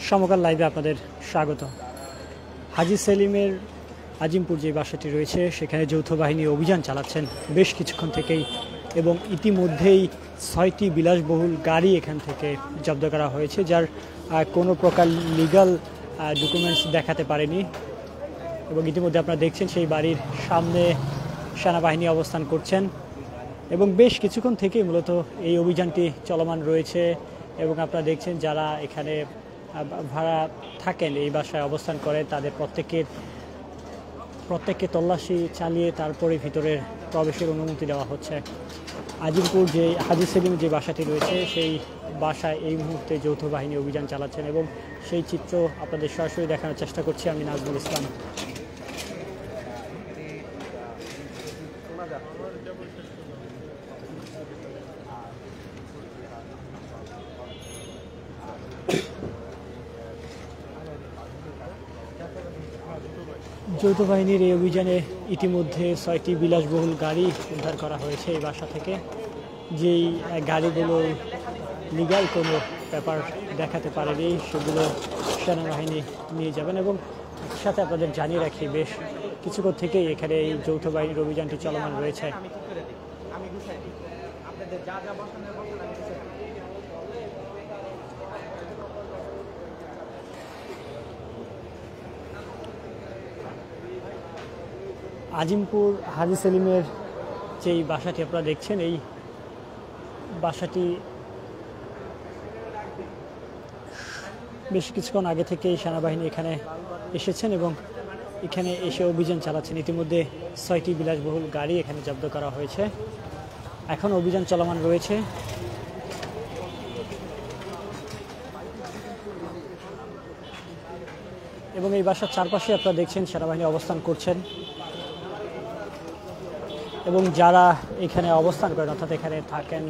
সমকাল লাইভে আপনাদের স্বাগত। হাজী সেলিমের আজিমপুর যে বাসাটি রয়েছে সেখানে যৌথ বাহিনী অভিযান চালাচ্ছেন বেশ কিছুক্ষণ থেকেই, এবং ইতিমধ্যেই 6টি বিলাসবহুল গাড়ি এখান থেকে জব্দ করা হয়েছে, যার কোনো প্রকার লিগাল ডকুমেন্টস দেখাতে পারেনি। এবং ইতিমধ্যে আপনারা দেখছেন সেই বাড়ির সামনে সেনাবাহিনী অবস্থান করছেন, এবং বেশ কিছুক্ষণ থেকেই মূলত এই অভিযানটি চলমান রয়েছে। এবং আপনারা দেখছেন যারা এখানে ভাড়া থাকেন, এই বাসায় অবস্থান করেন, তাদের প্রত্যেককে তল্লাশি চালিয়ে তারপরে ভিতরে প্রবেশের অনুমতি দেওয়া হচ্ছে। আজিমপুর যে হাজী সেলিম যে বাসাটি রয়েছে সেই বাসায় এই মুহূর্তে যৌথ বাহিনী অভিযান চালাচ্ছেন, এবং সেই চিত্র আপনাদের সরাসরি দেখানোর চেষ্টা করছি আমি, নাজমুল ইসলাম। যৌথ বাহিনীর এই অভিযানে ইতিমধ্যে 6টি বিলাসবহুল গাড়ি উদ্ধার করা হয়েছে এই বাসা থেকে, যেই গাড়িগুলো লিগাল কোনো পেপার দেখাতে পারেনি সেগুলো সেনাবাহিনী নিয়ে যাবেন। এবং সাথে আপনাদের জানিয়ে রাখি, বেশ কিছুক্ষণ থেকেই এখানে এই যৌথ বাহিনীর অভিযানটি চলমান রয়েছে। আজিমপুর হাজী সেলিমের যেই বাসাটি আপনারা দেখছেন, এই বাসাটি বেশ কিছুক্ষণ আগে থেকেই সেনাবাহিনী এখানে এসেছেন এবং এখানে এসে অভিযান চালাচ্ছেন। ইতিমধ্যে 6টি বিলাসবহুল গাড়ি এখানে জব্দ করা হয়েছে, এখন অভিযান চলমান রয়েছে। এবং এই বাসার চারপাশে আপনারা দেখছেন সেনাবাহিনী অবস্থান করছেন, এবং যারা এখানে অবস্থান করেন অর্থাৎ এখানে থাকেন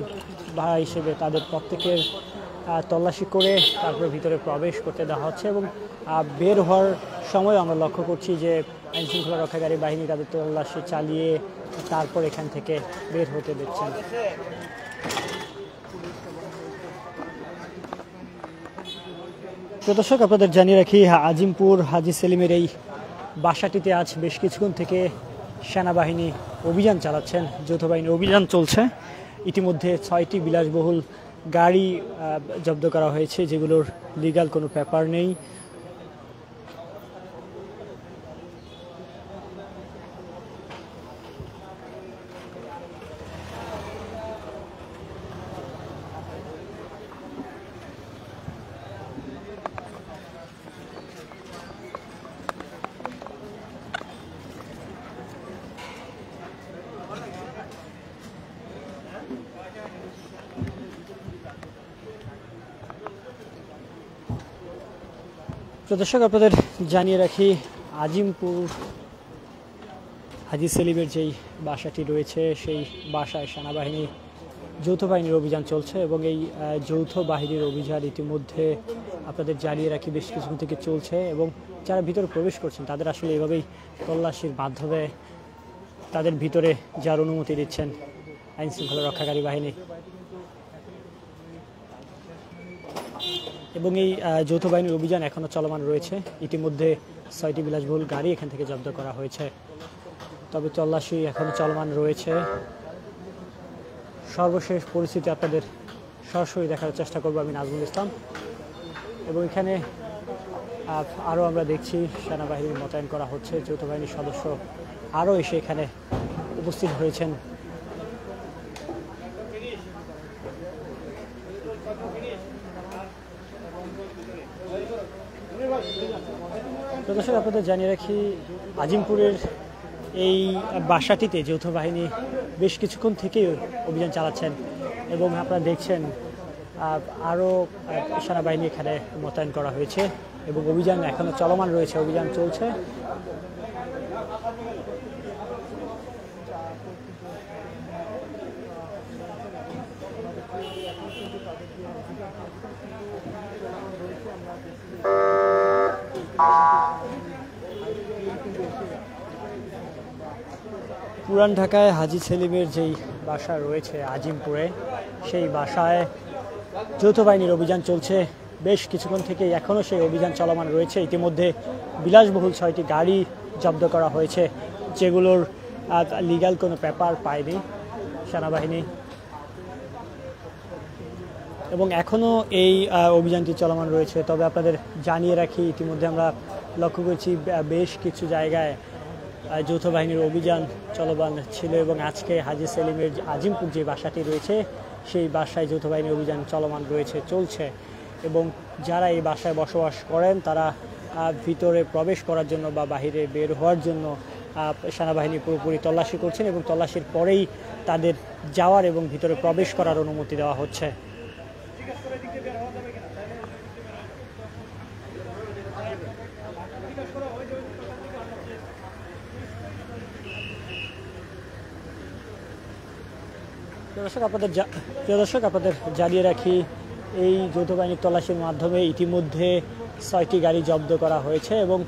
ভাড়া হিসেবে, তাদের প্রত্যেকের তল্লাশি করে তারপরে ভিতরে প্রবেশ করতে দেওয়া হচ্ছে। এবং বের হওয়ার সময় আমরা লক্ষ্য করছি যে আইনশৃঙ্খলা রক্ষাকারী বাহিনী তাদের তল্লাশি চালিয়ে তারপর এখান থেকে বের হতে দিচ্ছেন। দর্শক, আপনাদের জানিয়ে রাখি, আজিমপুর হাজী সেলিমের এই বাসাটিতে আজ বেশ কিছুক্ষণ থেকে সেনাবাহিনী অভিযান চালাচ্ছেন, যৌথ বাহিনী অভিযান চলছে। ইতিমধ্যে 6টি বিলাসবহুল গাড়ি জব্দ করা হয়েছে, যেগুলোর লিগাল কোনো পেপার নেই। দর্শক, আপনাদের জানিয়ে রাখি, আজিমপুর হাজী সেলিমের যেই বাসাটি রয়েছে সেই বাসায় সেনাবাহিনী যৌথ বাহিনীর অভিযান চলছে, এবং এই যৌথ বাহিনীর অভিযান ইতিমধ্যে আপনাদের জানিয়ে রাখি বেশ কিছুক্ষণ থেকে চলছে। এবং যারা ভিতরে প্রবেশ করছেন তাদের আসলে এভাবেই তল্লাশির মাধ্যমে তাদের ভিতরে যার অনুমতি দিচ্ছেন আইনশৃঙ্খলা রক্ষাকারী বাহিনী। এবং এই যৌথ বাহিনীর অভিযান এখনও চলমান রয়েছে। ইতিমধ্যে 6টি বিলাসবহুল গাড়ি এখান থেকে জব্দ করা হয়েছে, তবে তল্লাশি এখনও চলমান রয়েছে। সর্বশেষ পরিস্থিতি আপনাদের সরাসরি দেখার চেষ্টা করবো আমি, নাজমুল ইসলাম। এবং এখানে আরও আমরা দেখছি সেনাবাহিনী মোতায়েন করা হচ্ছে, যৌথ বাহিনীর সদস্য আরও এসে এখানে উপস্থিত হয়েছেন। দর্শক, আপনাদের জানিয়ে রাখি, আজিমপুরের এই বাসাটিতে যৌথ বাহিনী বেশ কিছুক্ষণ থেকেই অভিযান চালাচ্ছেন, এবং আপনারা দেখছেন আরও সেনাবাহিনী এখানে মোতায়েন করা হয়েছে, এবং অভিযান এখনও চলমান রয়েছে, অভিযান চলছে। পুরান ঢাকায় হাজী সেলিমের যেই বাসা রয়েছে আজিমপুরে, সেই বাসায় যৌথ বাহিনীর অভিযান চলছে। বেশ কিছুক্ষণ থেকে এখনও সেই অভিযান চলমান রয়েছে। ইতিমধ্যে বিলাসবহুল 6টি গাড়ি জব্দ করা হয়েছে, যেগুলোর লিগ্যাল কোনো পেপার পায়নি সেনাবাহিনী, এবং এখনও এই অভিযানটি চলমান রয়েছে। তবে আপনাদের জানিয়ে রাখি, ইতিমধ্যে আমরা লক্ষ্য করছি বেশ কিছু জায়গায় যৌথ বাহিনীর অভিযান চলমান ছিল, এবং আজকে হাজী সেলিমের আজিমপুর যে বাসাটি রয়েছে সেই বাসায় যৌথ বাহিনীর অভিযান চলমান রয়েছে, চলছে। এবং যারা এই বাসায় বসবাস করেন তারা ভিতরে প্রবেশ করার জন্য বা বাহিরে বের হওয়ার জন্য সেনাবাহিনী পুরোপুরি তল্লাশি করছেন, এবং তল্লাশির পরেই তাদের যাওয়ার এবং ভিতরে প্রবেশ করার অনুমতি দেওয়া হচ্ছে। প্রিয় দর্শক, আপনাদের জানিয়ে রাখি, এই যৌথ বাহিনীর তল্লাশির মাধ্যমে ইতিমধ্যে 6টি গাড়ি জব্দ করা হয়েছে, এবং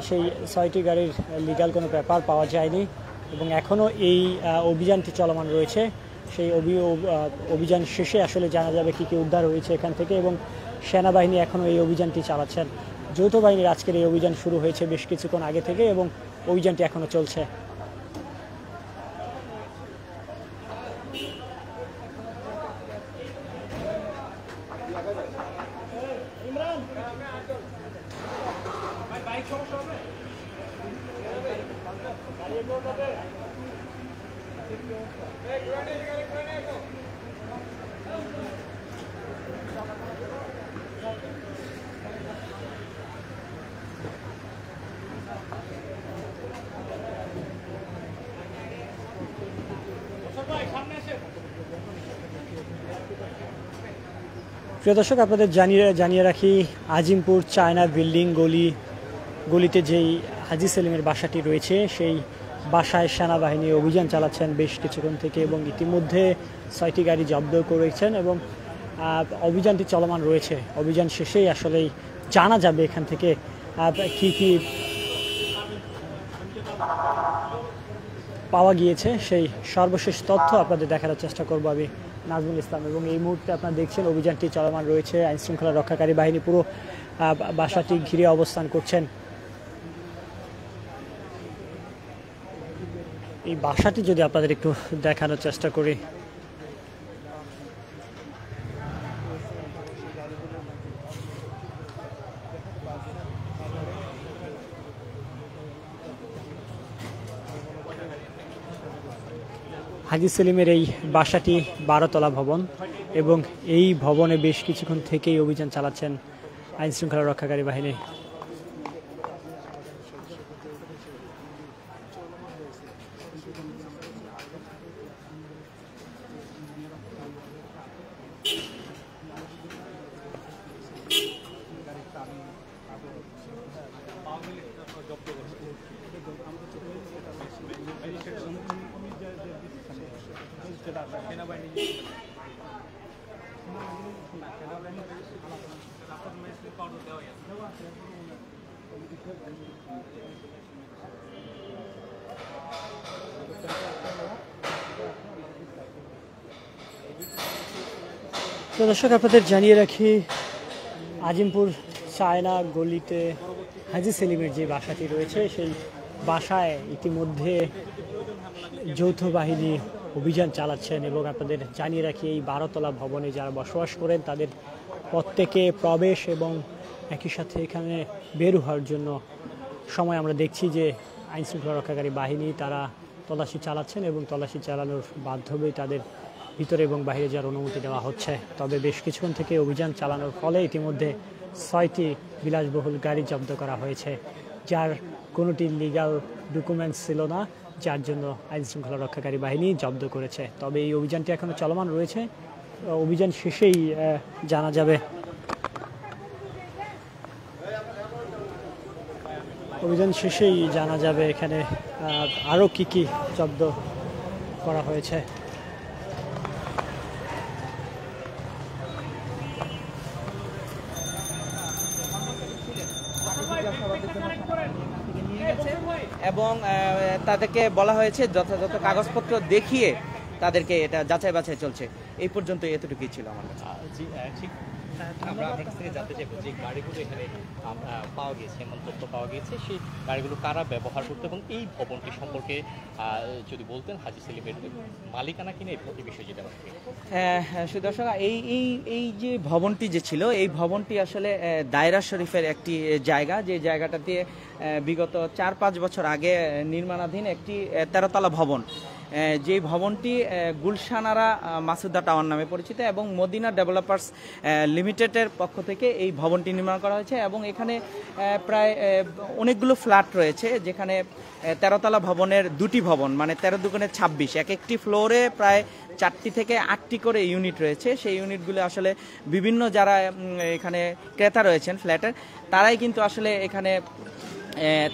সেই 6টি গাড়ির লিগ্যাল কোনো পেপার পাওয়া যায়নি, এবং এখনও এই অভিযানটি চলমান রয়েছে। সেই অভিযান শেষে আসলে জানা যাবে কী কী উদ্ধার হয়েছে এখান থেকে, এবং সেনাবাহিনী এখনও এই অভিযানটি চালাচ্ছেন। যৌথ বাহিনীর আজকের এই অভিযান শুরু হয়েছে বেশ কিছুক্ষণ আগে থেকে, এবং অভিযানটি এখনও চলছে। প্রিয় দর্শক, আপনাদের জানিয়ে রাখি, আজিমপুর চায়না বিল্ডিং গলিতে যেই হাজী সেলিমের বাসাটি রয়েছে সেই বাসায় সেনাবাহিনী অভিযান চালাচ্ছেন বেশ কিছুক্ষণ থেকে, এবং ইতিমধ্যে 6টি গাড়ি জব্দ করেছেন, এবং অভিযানটি চলমান রয়েছে। অভিযান শেষেই আসলেই জানা যাবে এখান থেকে কি কি পাওয়া গিয়েছে, সেই সর্বশেষ তথ্য আপনাদের দেখানোর চেষ্টা করব আমি, নাজমুল ইসলাম। এবং এই মুহূর্তে আপনারা দেখছেন অভিযানটি চলমান রয়েছে। আইনশৃঙ্খলা রক্ষাকারী বাহিনী পুরো বাসাটি ঘিরে অবস্থান করছেন। এই বাসাটি যদি আপনাদের একটু দেখানোর চেষ্টা করি, হাজী সেলিমের এই বাসাটি 12তলা ভবন, এবং এই ভবনে বেশ কিছুক্ষণ থেকেই অভিযান চালাচ্ছেন আইনশৃঙ্খলা রক্ষাকারী বাহিনী। তো দর্শক, আপনাদের জানিয়ে রাখি, আজিমপুর চায়না গলিতে হাজী সেলিমের যে বাসাটি রয়েছে সেই বাসায় ইতিমধ্যে যৌথ বাহিনী অভিযান চালাচ্ছেন, এবং আপনাদের জানিয়ে রাখি, এই 12তলা ভবনে যারা বসবাস করেন তাদের প্রত্যেকে প্রবেশ এবং একই সাথে এখানে বের হওয়ার জন্য সময় আমরা দেখছি যে আইনশৃঙ্খলা রক্ষাকারী বাহিনী তারা তল্লাশি চালাচ্ছেন, এবং তল্লাশি চালানোর মাধ্যমেই তাদের ভিতরে এবং বাইরে যাওয়ার অনুমতি দেওয়া হচ্ছে। তবে বেশ কিছুক্ষণ থেকে অভিযান চালানোর ফলে ইতিমধ্যে 6টি বিলাসবহুল গাড়ি জব্দ করা হয়েছে, যার কোনোটি লিগ্যাল ডকুমেন্টস ছিল না, যার জন্য আইনশৃঙ্খলা রক্ষাকারী বাহিনী জব্দ করেছে। তবে এই অভিযানটি এখনও চলমান রয়েছে, অভিযান শেষেই জানা যাবে। অভিযান শেষেই জানা যাবে এখানে আরও কি কি জব্দ করা হয়েছে। এবং তাদেরকে বলা হয়েছে যথাযথ কাগজপত্র দেখিয়ে তাদেরকে এটা যাচাই বাছাই চলছে। এই পর্যন্ত এতটুকুই ছিল আমার কাছে। জি ঠিক। আমরা আপনার কাছ থেকে জানতে চাইবো যে গাড়িগুলো এখানে পাওয়া গিয়েছে, এমন তথ্য পাওয়া গিয়েছে, সেই গাড়িগুলো কারা ব্যবহার করতো এবং এই ভবনটি সম্পর্কে যদি বলতেন হাজী সেলিমের মালিকানা কিনে এই বিষয়ে যেটা সুদর্শক, এই যে ভবনটি যে ছিল, এই ভবনটি আসলে দায়রা শরীফের একটি জায়গা, যে জায়গাটাতে বিগত 4-5 বছর আগে নির্মাণাধীন একটি 13তলা ভবন, যে ভবনটি গুলশানারা মাসুদা টাওয়ার নামে পরিচিত এবং মদিনা ডেভেলপার্স লিমিটেডের পক্ষ থেকে এই ভবনটি নির্মাণ করা হয়েছে এবং এখানে প্রায় অনেকগুলো ফ্ল্যাট রয়েছে, যেখানে 13তলা ভবনের 2টি ভবন, মানে 13 দুগুণে 26, এক একটি ফ্লোরে প্রায় 4টি থেকে 8টি করে ইউনিট রয়েছে। সেই ইউনিটগুলো আসলে বিভিন্ন যারা এখানে ক্রেতা রয়েছেন ফ্ল্যাটের, তারাই কিন্তু আসলে এখানে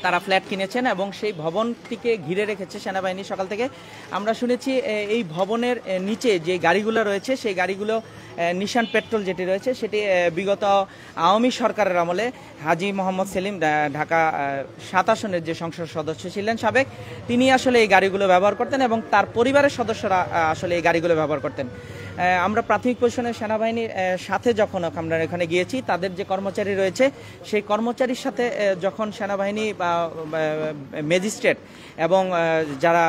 তারা ফ্ল্যাট কিনেছেন এবং সেই ভবনটিকে ঘিরে রেখেছে সেনাবাহিনী সকাল থেকে। আমরা শুনেছি এই ভবনের নিচে যে গাড়িগুলো রয়েছে, সেই গাড়িগুলো নিশান পেট্রোল যেটি রয়েছে, সেটি বিগত আওয়ামী সরকারের আমলে হাজী মোহাম্মদ সেলিম, ঢাকা 7 আসনের যে সংসদ সদস্য ছিলেন সাবেক, তিনি আসলে এই গাড়িগুলো ব্যবহার করতেন এবং তার পরিবারের সদস্যরা আসলে এই গাড়িগুলো ব্যবহার করতেন। আমরা প্রাথমিক পরিশনের সেনাবাহিনীর সাথে যখন আমরা এখানে গিয়েছি, তাদের যে কর্মচারী রয়েছে, সেই কর্মচারীর সাথে যখন সেনাবাহিনী বা ম্যাজিস্ট্রেট এবং যারা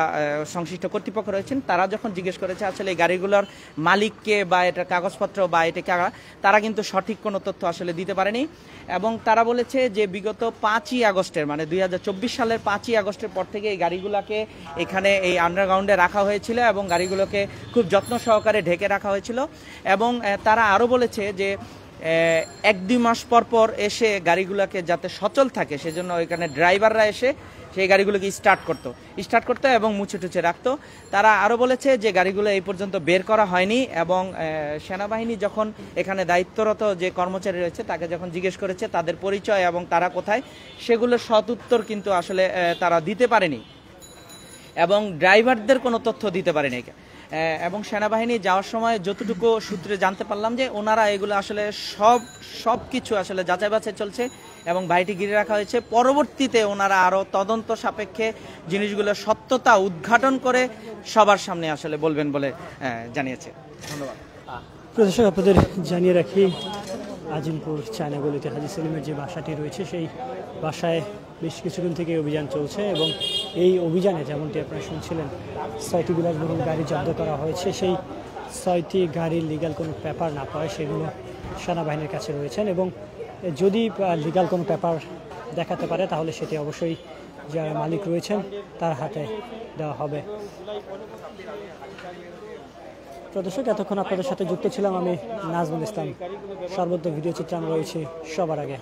সংশ্লিষ্ট কর্তৃপক্ষ রয়েছেন, তারা যখন জিজ্ঞেস করেছে আসলে এই গাড়িগুলোর মালিককে বা এটার কাগজপত্র বা এটা কারা, তারা কিন্তু সঠিক কোনো তথ্য আসলে দিতে পারেনি এবং তারা বলেছে যে বিগত 5ই আগস্টের, মানে 2024 সালের 5ই আগস্টের পর থেকে এই গাড়িগুলোকে এখানে এই আন্ডারগ্রাউন্ডে রাখা হয়েছিল এবং গাড়িগুলোকে খুব যত্ন সহকারে ঢেকে রাখা হয়েছিল এবং তারা আরও বলেছে যে 1-2 মাস পর পর এসে গাড়িগুলোকে যাতে সচল থাকে সেজন্য এখানে ড্রাইভাররা এসে সেই গাড়িগুলোকে স্টার্ট করতো এবং মুছে টুছে রাখতো। তারা আরও বলেছে যে গাড়িগুলো এই পর্যন্ত বের করা হয়নি এবং সেনাবাহিনী যখন এখানে দায়িত্বরত যে কর্মচারী রয়েছে তাকে যখন জিজ্ঞেস করেছে তাদের পরিচয় এবং তারা কোথায়, সেগুলোর সৎ উত্তর কিন্তু আসলে তারা দিতে পারেনি এবং ড্রাইভারদের কোনো তথ্য দিতে পারেনি। এবং সেনাবাহিনী যাওয়ার সময় যতটুকু সূত্রে জানতে পারলাম যে ওনারা এগুলো আসলে সব কিছু আসলে যাচাই বাছাই চলছে এবং বাড়িটি ঘিরে রাখা হয়েছে। পরবর্তীতে ওনারা আরও তদন্ত সাপেক্ষে জিনিসগুলোর সত্যতা উদ্ঘাটন করে সবার সামনে আসলে বলবেন বলে জানিয়েছে। ধন্যবাদ। প্রদর্শক, আপনাদের জানিয়ে রাখি, আজিমপুর চায়নাগলিতে হাজী সেলিমের যে বাসাটি রয়েছে, সেই বাসায় বেশ কিছুদিন থেকে অভিযান চলছে এবং এই অভিযানে যেমনটি আপনারা শুনছিলেন 6টি বিলাসবহুল গাড়ি জব্দ করা হয়েছে। সেই 6টি গাড়ির লিগ্যাল কোনো পেপার না পাওয়ায় সেগুলো সেনাবাহিনীর কাছে রয়েছেন এবং যদি লিগ্যাল কোনো পেপার দেখাতে পারে তাহলে সেটি অবশ্যই যারা মালিক রয়েছেন তার হাতে দেওয়া হবে। প্রদর্শক, এতক্ষণ আপনাদের সাথে যুক্ত ছিলাম আমি নাজমুল ইসলাম। সর্বত্র ভিডিও চিত্র আমরা রয়েছি সবার আগে।